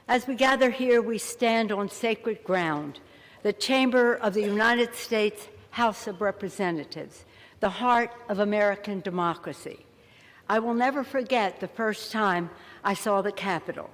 As we gather here, we stand on sacred ground, the chamber of the United States House of Representatives, the heart of American democracy. I will never forget the first time I saw the Capitol.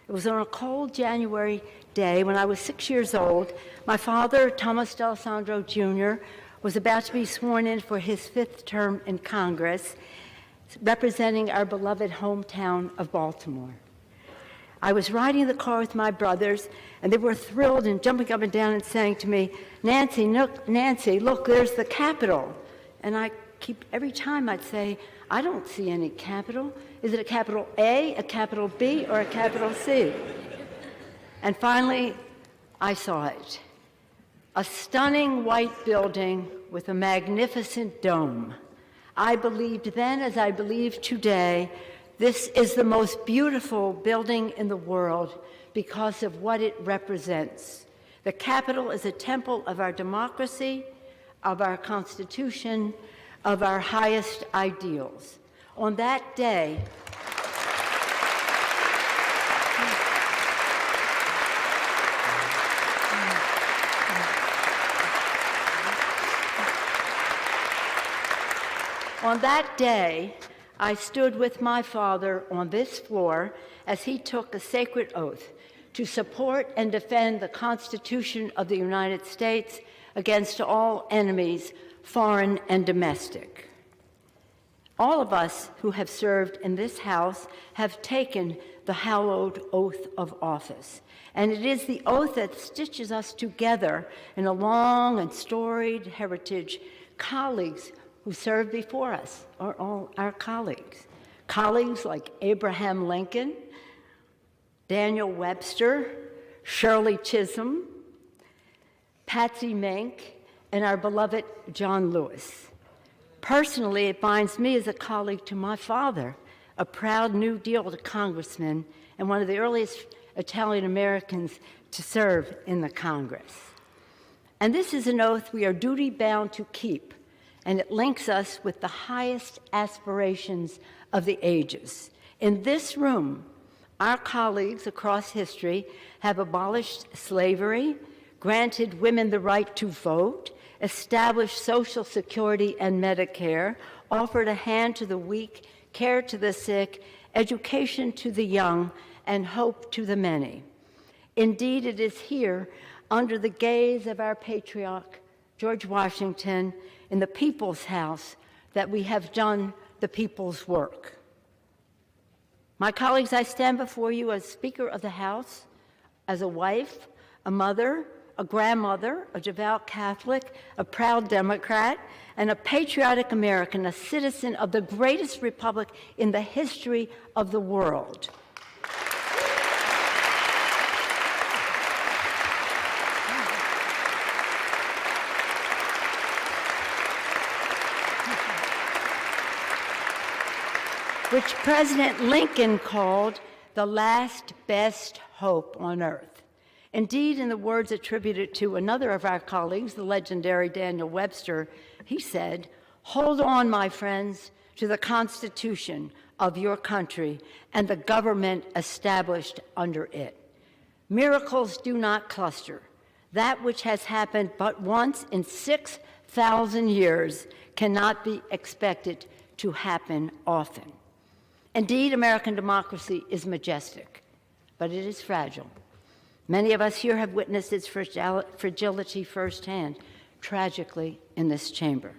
It was on a cold January day when I was 6 years old. My father, Thomas D'Alessandro Jr., was about to be sworn in for his 5th term in Congress, representing our beloved hometown of Baltimore. I was riding in the car with my brothers, and they were thrilled and jumping up and down and saying to me, Nancy, look, there's the Capitol. And every time I'd say, I don't see any Capitol. Is it a capital A, a capital B, or a capital C? And finally, I saw it. A stunning white building with a magnificent dome. I believed then, as I believe today, this is the most beautiful building in the world because of what it represents. The Capitol is a temple of our democracy, of our Constitution, of our highest ideals. On that day, I stood with my father on this floor as he took a sacred oath to support and defend the Constitution of the United States against all enemies, foreign and domestic. All of us who have served in this House have taken the hallowed oath of office, and it is the oath that stitches us together in a long and storied heritage. Colleagues who served before us are all our colleagues. Colleagues like Abraham Lincoln, Daniel Webster, Shirley Chisholm, Patsy Mink, and our beloved John Lewis. Personally, it binds me as a colleague to my father, a proud New Deal congressman and one of the earliest Italian Americans to serve in the Congress. And this is an oath we are duty-bound to keep, and it links us with the highest aspirations of the ages. In this room, our colleagues across history have abolished slavery, granted women the right to vote, established Social Security and Medicare, offered a hand to the weak, care to the sick, education to the young, and hope to the many. Indeed, it is here, under the gaze of our patriarch, George Washington, in the People's House, that we have done the people's work. My colleagues, I stand before you as Speaker of the House, as a wife, a mother, a grandmother, a devout Catholic, a proud Democrat, and a patriotic American, a citizen of the greatest republic in the history of the world. Which President Lincoln called the last best hope on earth. Indeed, in the words attributed to another of our colleagues, the legendary Daniel Webster, he said, "Hold on, my friends, to the Constitution of your country and the government established under it. Miracles do not cluster. That which has happened but once in 6,000 years cannot be expected to happen often." Indeed, American democracy is majestic, but it is fragile. Many of us here have witnessed its fragility firsthand, tragically, in this chamber.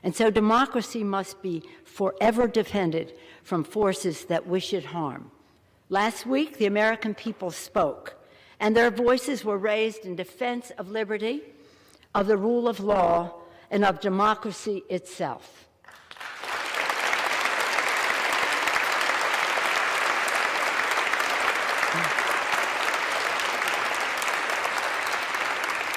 And so democracy must be forever defended from forces that wish it harm. Last week, the American people spoke, and their voices were raised in defense of liberty, of the rule of law, and of democracy itself.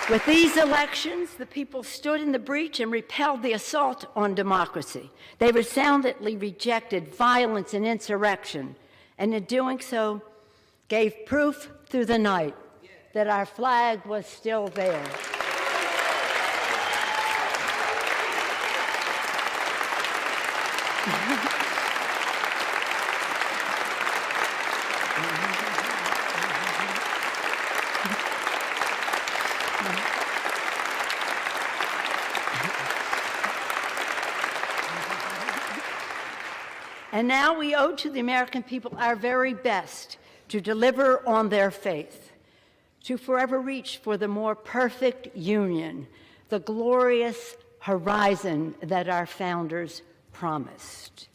With these elections, the people stood in the breach and repelled the assault on democracy. They resoundingly rejected violence and insurrection, and in doing so, gave proof through the night that our flag was still there. And now we owe to the American people our very best to deliver on their faith, to forever reach for the more perfect union, the glorious horizon that our founders promised.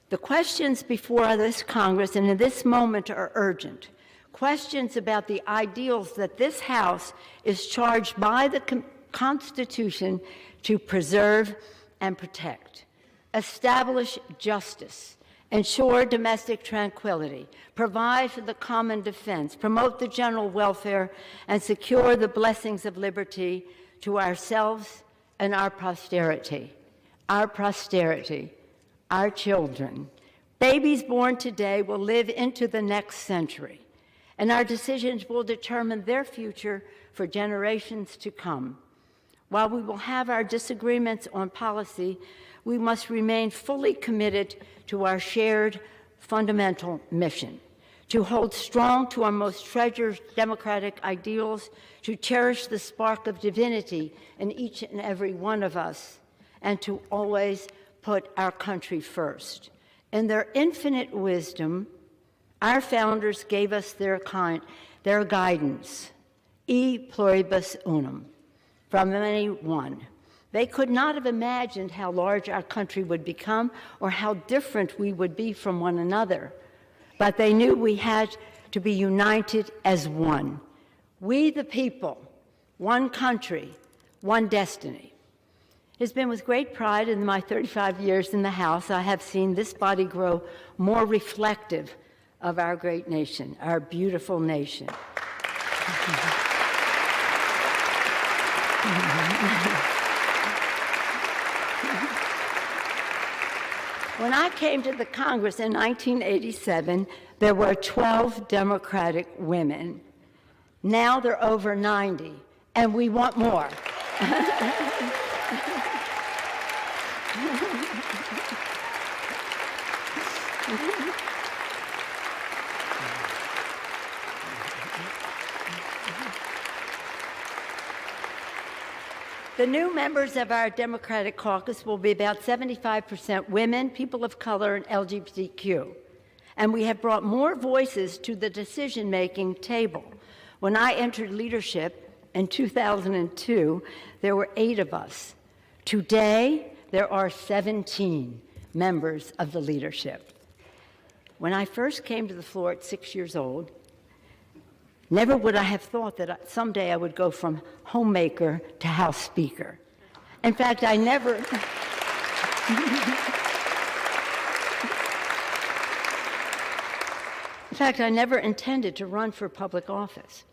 The questions before this Congress and in this moment are urgent. Questions about the ideals that this House is charged by the Constitution to preserve and protect. Establish justice, ensure domestic tranquility, provide for the common defense, promote the general welfare, and secure the blessings of liberty to ourselves and our posterity. Our posterity, our children. Babies born today will live into the next century, and our decisions will determine their future for generations to come. While we will have our disagreements on policy, we must remain fully committed to our shared fundamental mission, to hold strong to our most treasured democratic ideals, to cherish the spark of divinity in each and every one of us, and to always put our country first. In their infinite wisdom, our founders gave us their guidance, e pluribus unum, from many one. They could not have imagined how large our country would become or how different we would be from one another. But they knew we had to be united as one. We the people, one country, one destiny. It has been with great pride in my 35 years in the House I have seen this body grow more reflective of our great nation, our beautiful nation. When I came to the Congress in 1987, there were 12 Democratic women. Now there are over 90, and we want more. The new members of our Democratic caucus will be about 75% women, people of color, and LGBTQ. And we have brought more voices to the decision-making table. When I entered leadership in 2002, there were 8 of us. Today, there are 17 members of the leadership. When I first came to the floor at 6 years old, never would I have thought that someday I would go from homemaker to House Speaker. In fact, I never... In fact, I never intended to run for public office.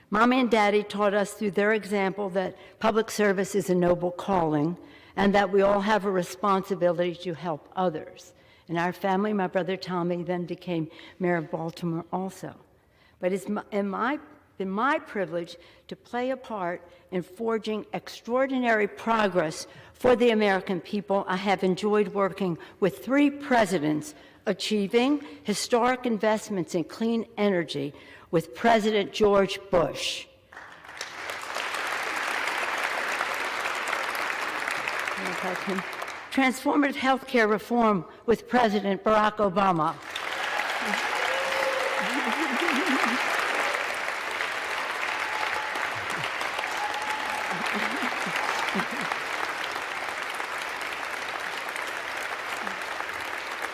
Mommy and Daddy taught us through their example that public service is a noble calling and that we all have a responsibility to help others. In our family, my brother Tommy then became mayor of Baltimore also. But it's been my privilege to play a part in forging extraordinary progress for the American people. I have enjoyed working with 3 presidents, achieving historic investments in clean energy with President George Bush. Transformative health care reform with President Barack Obama.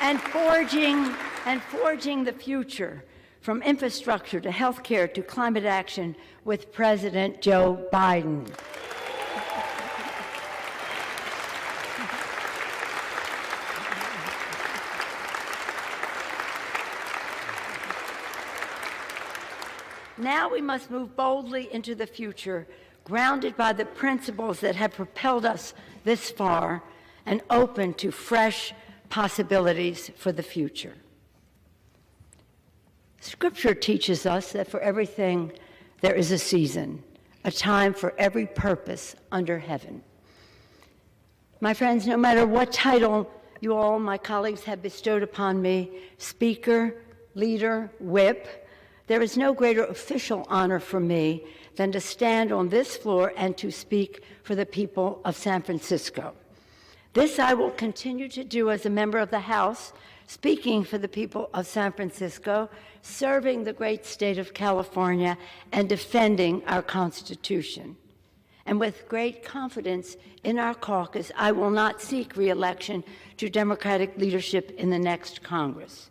And forging the future, from infrastructure to healthcare to climate action with President Joe Biden. Now we must move boldly into the future, grounded by the principles that have propelled us this far and open to fresh possibilities for the future. Scripture teaches us that for everything there is a season, a time for every purpose under heaven. My friends, no matter what title you all, my colleagues, have bestowed upon me, speaker, leader, whip, there is no greater official honor for me than to stand on this floor and to speak for the people of San Francisco. This I will continue to do as a member of the House, speaking for the people of San Francisco, serving the great state of California, and defending our Constitution. And with great confidence in our caucus, I will not seek re-election to Democratic leadership in the next Congress.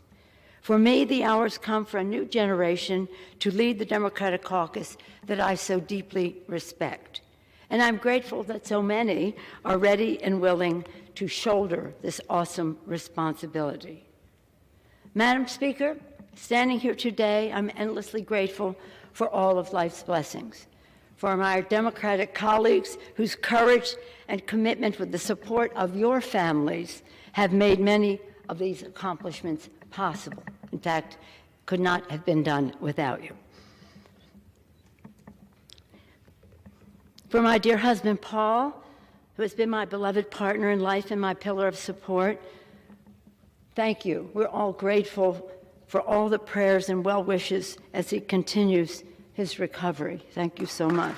For me, the hour's come for a new generation to lead the Democratic caucus that I so deeply respect. And I'm grateful that so many are ready and willing to shoulder this awesome responsibility. Madam Speaker, standing here today, I'm endlessly grateful for all of life's blessings, for my Democratic colleagues whose courage and commitment with the support of your families have made many of these accomplishments possible. In fact, could not have been done without you. For my dear husband, Paul, who has been my beloved partner in life and my pillar of support, thank you. We're all grateful for all the prayers and well wishes as he continues his recovery. Thank you so much.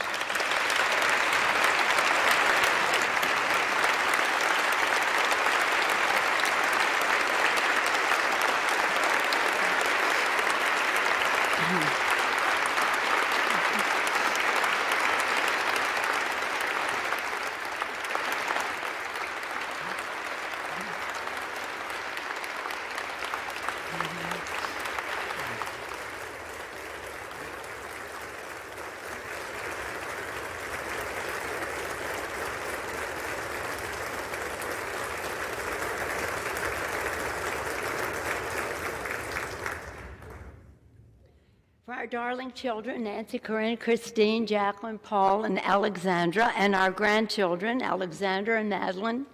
For our darling children, Nancy, Corinne, Christine, Jacqueline, Paul, and Alexandra, and our grandchildren, Alexander and Madeline,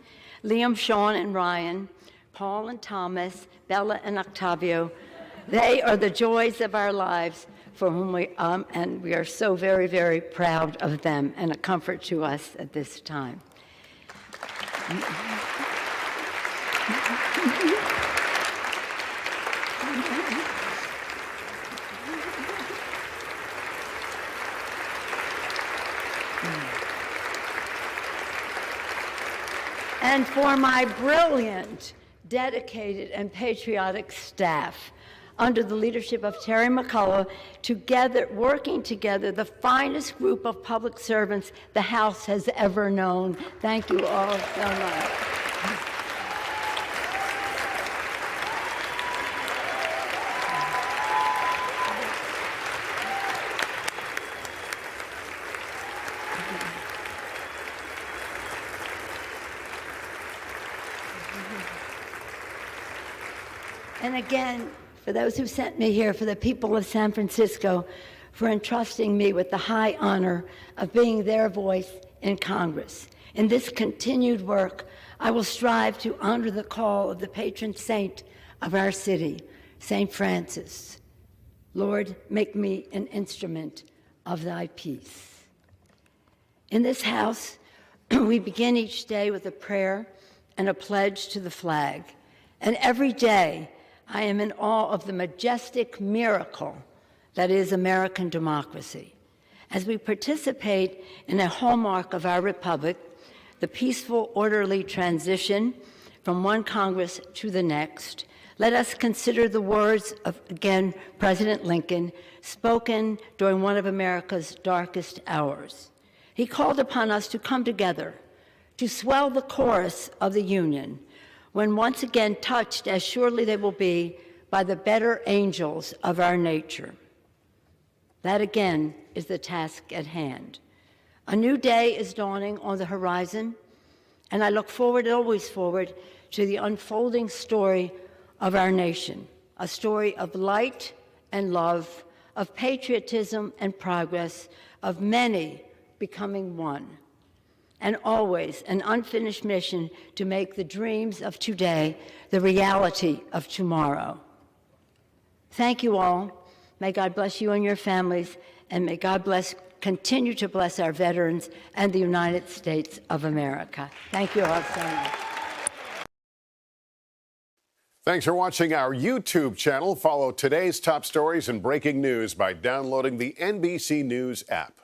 Liam, Sean, and Ryan, Paul and Thomas, Bella and Octavio, they are the joys of our lives for whom and we are so very, very proud of them and a comfort to us at this time. And for my brilliant, dedicated, and patriotic staff, under the leadership of Terry McCullough, working together, the finest group of public servants the House has ever known. Thank you all so much. And again, for those who sent me here, for the people of San Francisco, for entrusting me with the high honor of being their voice in Congress. In this continued work, I will strive to honor the call of the patron saint of our city, St. Francis. Lord, make me an instrument of thy peace. In this house, we begin each day with a prayer and a pledge to the flag. And every day, I am in awe of the majestic miracle that is American democracy. As we participate in a hallmark of our republic, the peaceful, orderly transition from one Congress to the next, let us consider the words of, again, President Lincoln, spoken during one of America's darkest hours. He called upon us to come together, to swell the chorus of the Union, when once again touched, as surely they will be, by the better angels of our nature. That again is the task at hand. A new day is dawning on the horizon, and I look forward, always forward, to the unfolding story of our nation, a story of light and love, of patriotism and progress, of many becoming one, and always an unfinished mission to make the dreams of today the reality of tomorrow. Thank you all. May God bless you and your families, and may God continue to bless our veterans and the United States of America. Thank you all so much. Thanks for watching our YouTube channel. Follow today's top stories and breaking news by downloading the NBC News app.